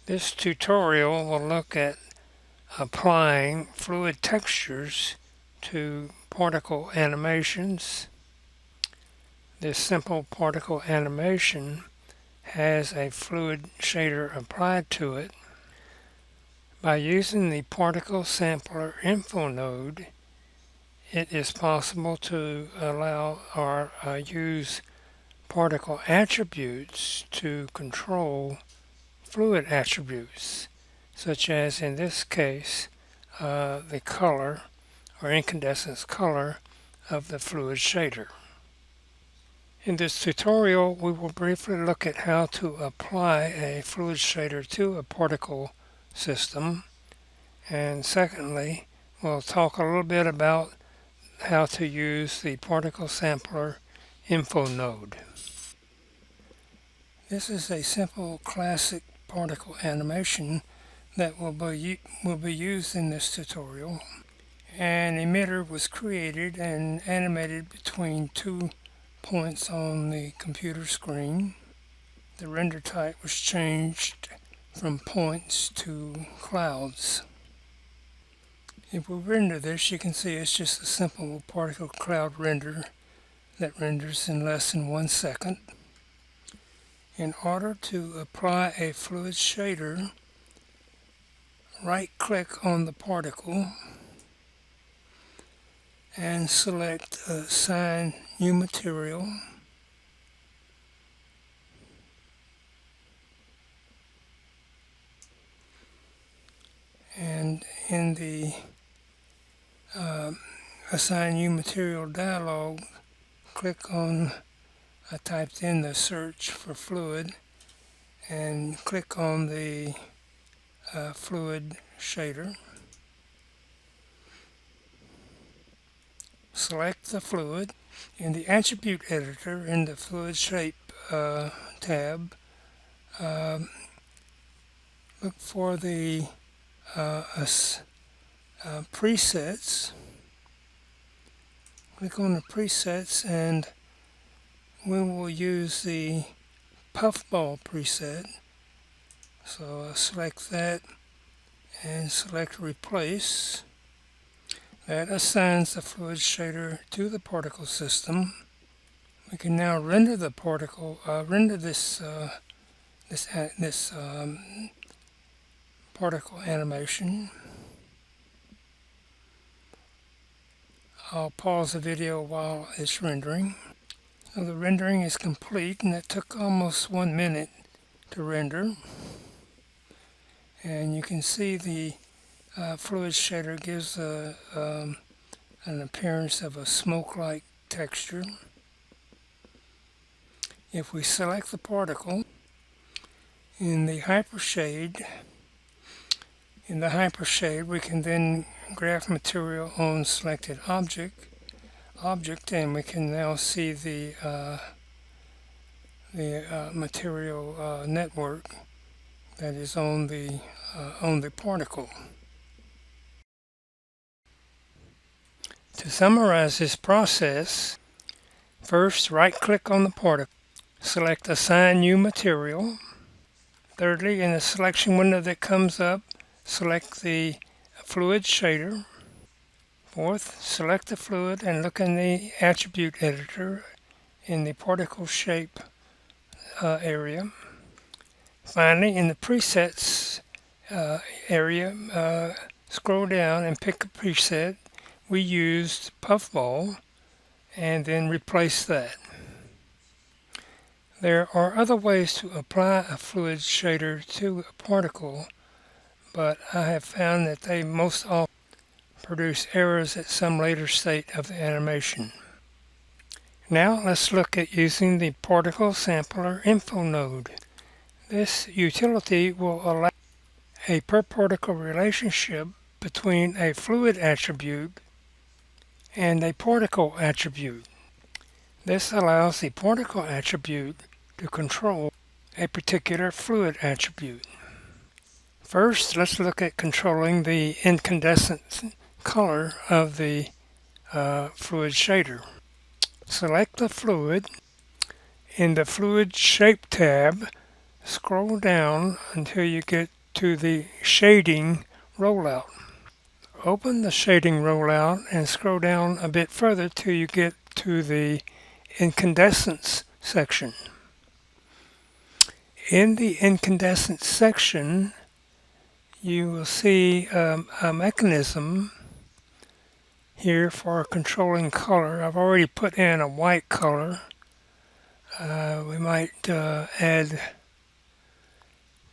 This tutorial will look at applying fluid textures to particle animations. This simple particle animation has a fluid shader applied to it. By using the particle sampler info node, it is possible to allow or use particle attributes to control fluid attributes, such as in this case the color or incandescence color of the fluid shader. In this tutorial, we will briefly look at how to apply a fluid shader to a particle system, and secondly, we'll talk a little bit about how to use the particle sampler info node. This is a simple classic particle animation that will be used in this tutorial. An emitter was created and animated between two points on the computer screen. The render type was changed from points to clouds. If we render this, you can see it's just a simple particle cloud render that renders in less than 1 second. In order to apply a fluid shader, right-click on the particle and select Assign New Material. And in the Assign New Material dialog, click on, I typed in the search for fluid, and click on the fluid shader. Select the fluid. In the attribute editor, in the fluid shape tab, look for the presets. Click on the presets, and we will use the puffball preset. So I'll select that and select replace. That assigns the fluid shader to the particle system. We can now render the particle, this particle animation. I'll pause the video while it's rendering. So the rendering is complete, and it took almost 1 minute to render. And you can see the fluid shader gives an appearance of a smoke-like texture. If we select the particle in the hypershade, we can then graph material on selected object, and we can now see the material network that is on the particle. To summarize this process, first right-click on the particle, select Assign New Material. Thirdly, in the selection window that comes up, select the fluid shader. Fourth, select the fluid and look in the attribute editor in the particle shape area. Finally, in the presets area, scroll down and pick a preset. We used puffball, and then replace that. There are other ways to apply a fluid shader to a particle, but I have found that they most often produce errors at some later state of the animation. Now let's look at using the particle sampler info node. This utility will allow a per particle relationship between a fluid attribute and a particle attribute. This allows the particle attribute to control a particular fluid attribute. First, let's look at controlling the incandescence color of the fluid shader. Select the fluid. In the Fluid Shape tab, Scroll down until you get to the shading rollout. Open the shading rollout and scroll down a bit further till you get to the incandescence section. In the incandescence section, you will see a mechanism here for controlling color. I've already put in a white color. We might add,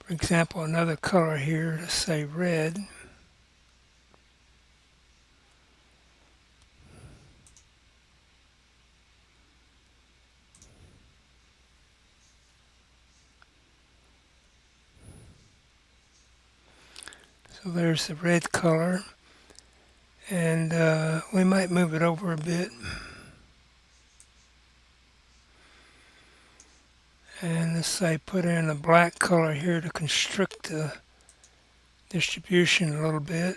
for example, another color here, let's say red. So there's the red color, and we might move it over a bit. And let's say put in a black color here to constrict the distribution a little bit.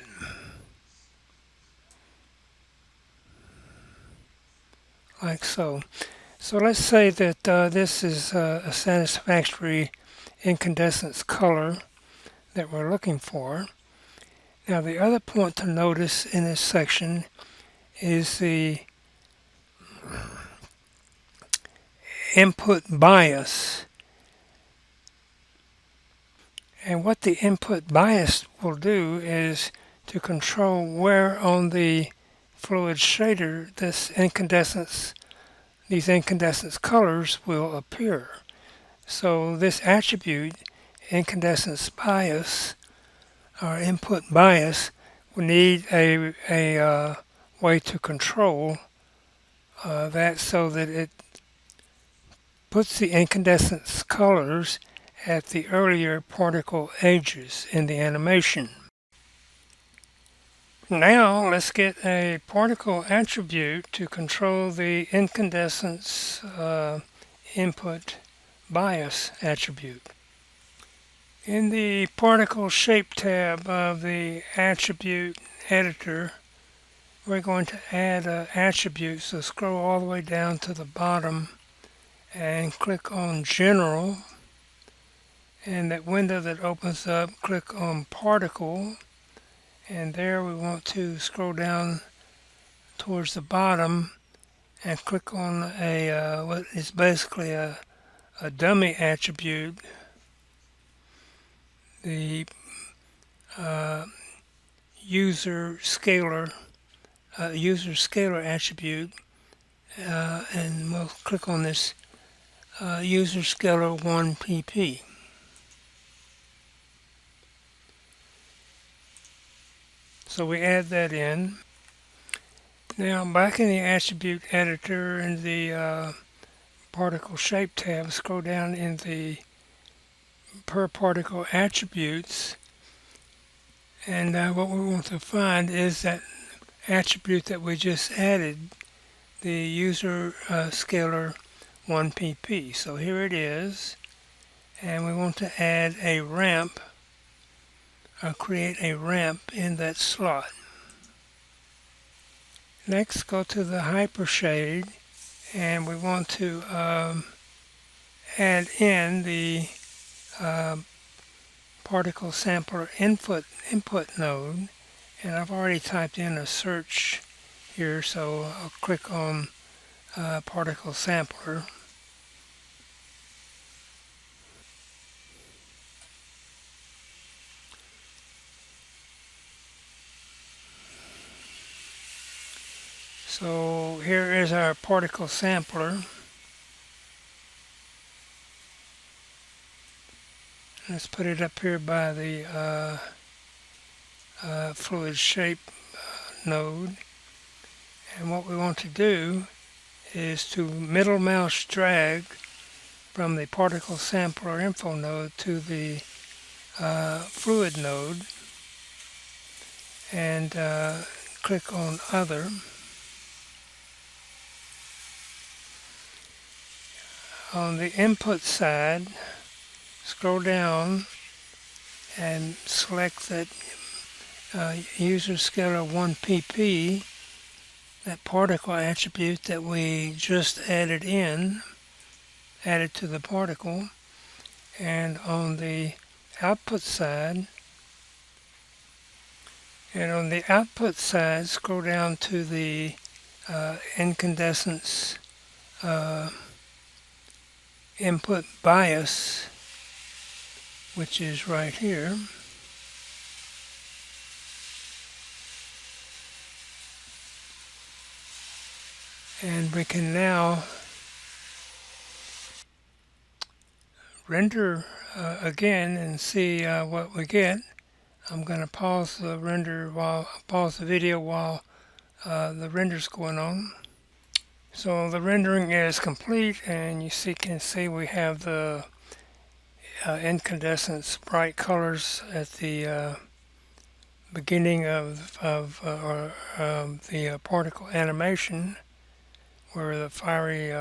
Like so. So let's say that this is a satisfactory incandescence color that we're looking for. Now the other point to notice in this section is the input bias. And what the input bias will do is to control where on the fluid shader these incandescence colors will appear. So this attribute, incandescence bias, or input bias, will need a way to control that so that it puts the incandescence colors at the earlier particle ages in the animation. Now let's get a particle attribute to control the incandescence input bias attribute. In the particle shape tab of the attribute editor, we're going to add an attribute. So scroll all the way down to the bottom and click on General. And that window that opens up, click on Particle. And there we want to scroll down towards the bottom and click on what is basically a dummy attribute, the user scalar attribute, and we'll click on this user scalar 1pp. So we add that in. Now back in the attribute editor in the particle shape tab, scroll down in the per particle attributes, and what we want to find is that attribute that we just added, the user scalar 1pp. So here it is, and we want to add a ramp, or create a ramp in that slot. Next, go to the hypershade, and we want to add in the particle sampler input node, and I've already typed in a search here, so I'll click on particle sampler. So here is our particle sampler. Let's put it up here by the fluid shape node. And what we want to do is to middle mouse drag from the particle sampler info node to the fluid node, and click on Other. On the input side, scroll down and select that user scalar 1pp, that particle attribute that we just added to the particle, and on the output side, scroll down to the incandescence input bias, which is right here. And we can now render again and see what we get. I'm going to pause the video while the render's going on. So the rendering is complete, and you can see we have the incandescence bright colors at the beginning of the particle animation, where the fiery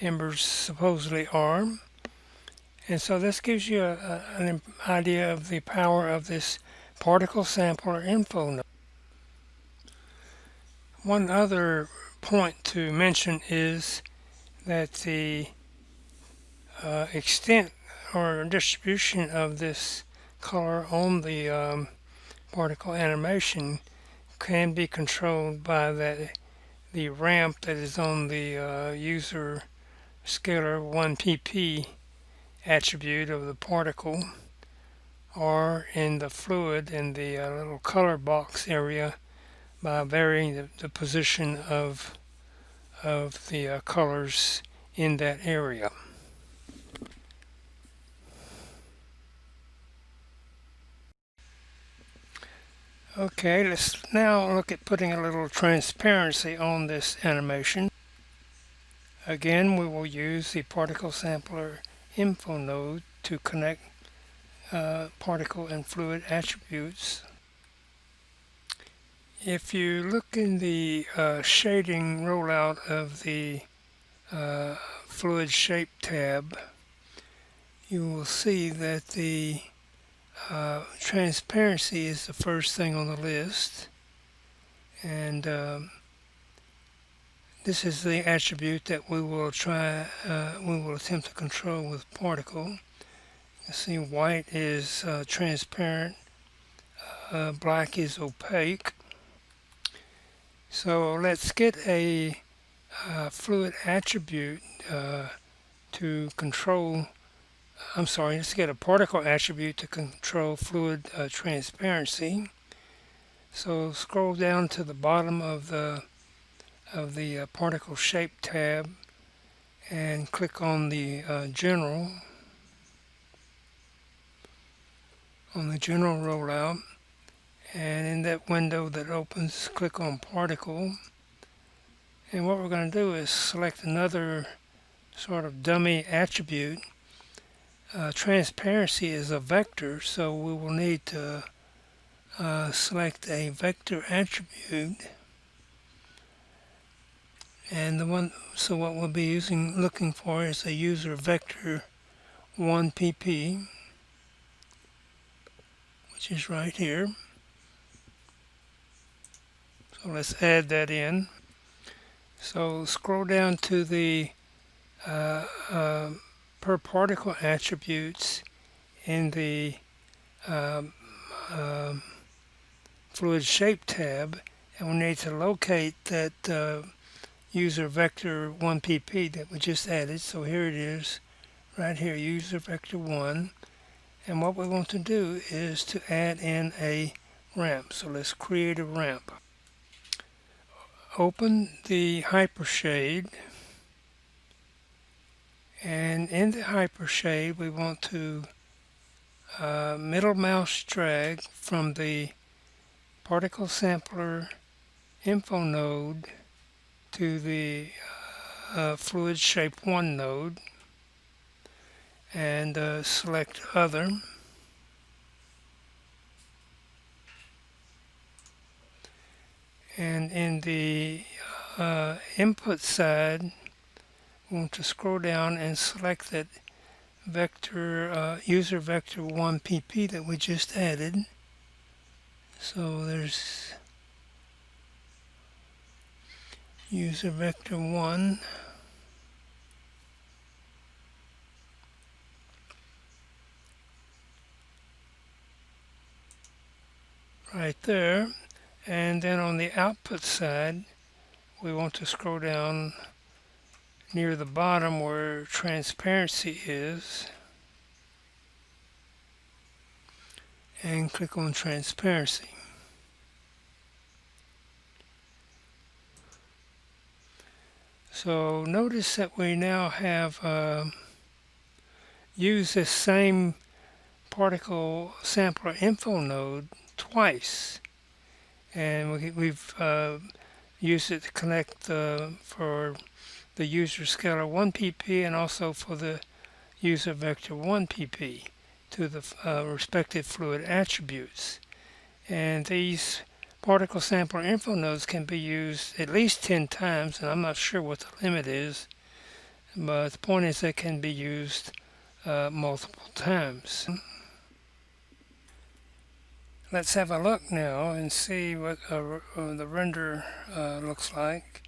embers supposedly are. And so this gives you an idea of the power of this particle sampler info node. One other point to mention is that the extent or distribution of this color on the particle animation can be controlled by the ramp that is on the user scalar 1pp attribute of the particle, or in the fluid in the little color box area by varying the position of the colors in that area. Okay, let's now look at putting a little transparency on this animation. Again, we will use the particle sampler info node to connect particle and fluid attributes. If you look in the shading rollout of the fluid shape tab, you will see that the transparency is the first thing on the list, and this is the attribute that we will attempt to control with particle. You see white is transparent, black is opaque. So let's get a fluid attribute to control, let's get a particle attribute to control fluid transparency. So scroll down to the bottom of the particle shape tab and click on the general rollout, and in that window that opens, click on particle. And what we're going to do is select another sort of dummy attribute. Transparency is a vector, so we will need to select a vector attribute. And what we'll be looking for is a user vector 1pp, which is right here. So let's add that in. So scroll down to the per particle attributes in the fluid shape tab, and we need to locate that user vector 1pp that we just added. So here it is, right here, user vector 1. And what we want to do is to add in a ramp. So let's create a ramp. Open the hypershade, and in the hypershade we want to middle mouse drag from the particle sampler info node to the fluid shape 1 node, and select other. And in the input side, we want to scroll down and select that vector, user vector 1pp that we just added. So there's user vector 1. right there. And then on the output side, we want to scroll down near the bottom where transparency is and click on transparency. So notice that we now have used this same particle sampler info node twice, and we've used it to connect for the user scalar 1 pp and also for the user vector 1 pp to the respective fluid attributes. And these particle sampler info nodes can be used at least 10 times, and I'm not sure what the limit is, but the point is they can be used multiple times. Let's have a look now and see what the render looks like.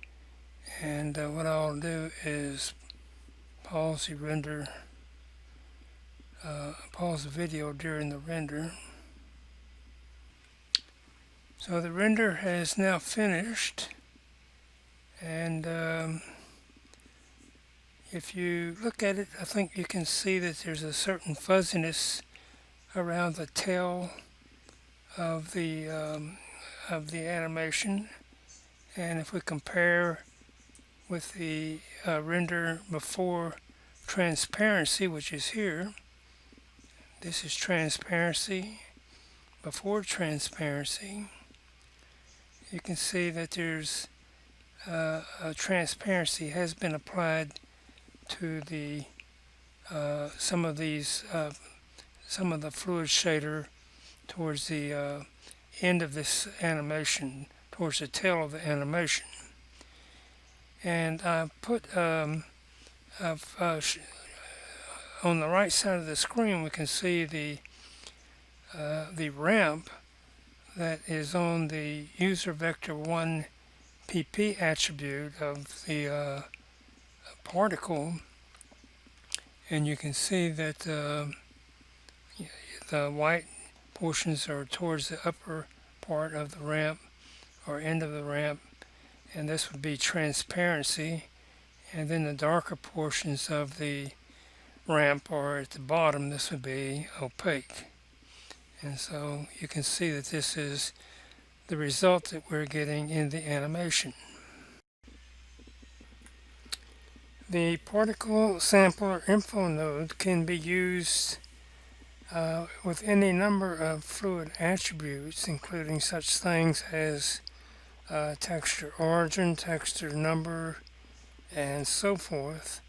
And what I'll do is pause the render, pause the video during the render. So the render has now finished, and if you look at it, I think you can see that there's a certain fuzziness around the tail of the animation. And if we compare with the render before transparency, which is here, this is transparency. Before transparency, you can see that there's a transparency has been applied to the some of the fluid shader towards the end of this animation, towards the tail of the animation. And I put on the right side of the screen, we can see the ramp that is on the user vector 1 pp attribute of the particle, and you can see that the white portions are towards the upper part of the ramp or end of the ramp, and this would be transparency, and then the darker portions of the ramp are at the bottom. This would be opaque. And so you can see that this is the result that we're getting in the animation. The particle sampler info node can be used with any number of fluid attributes, including such things as texture origin, texture number, and so forth.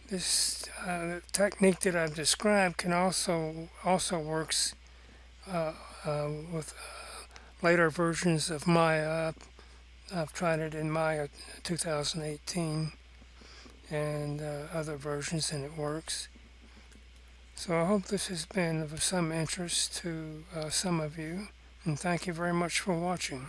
This technique that I've described can also works with later versions of Maya. I've tried it in Maya 2018 and other versions, and it works. So I hope this has been of some interest to some of you, and thank you very much for watching.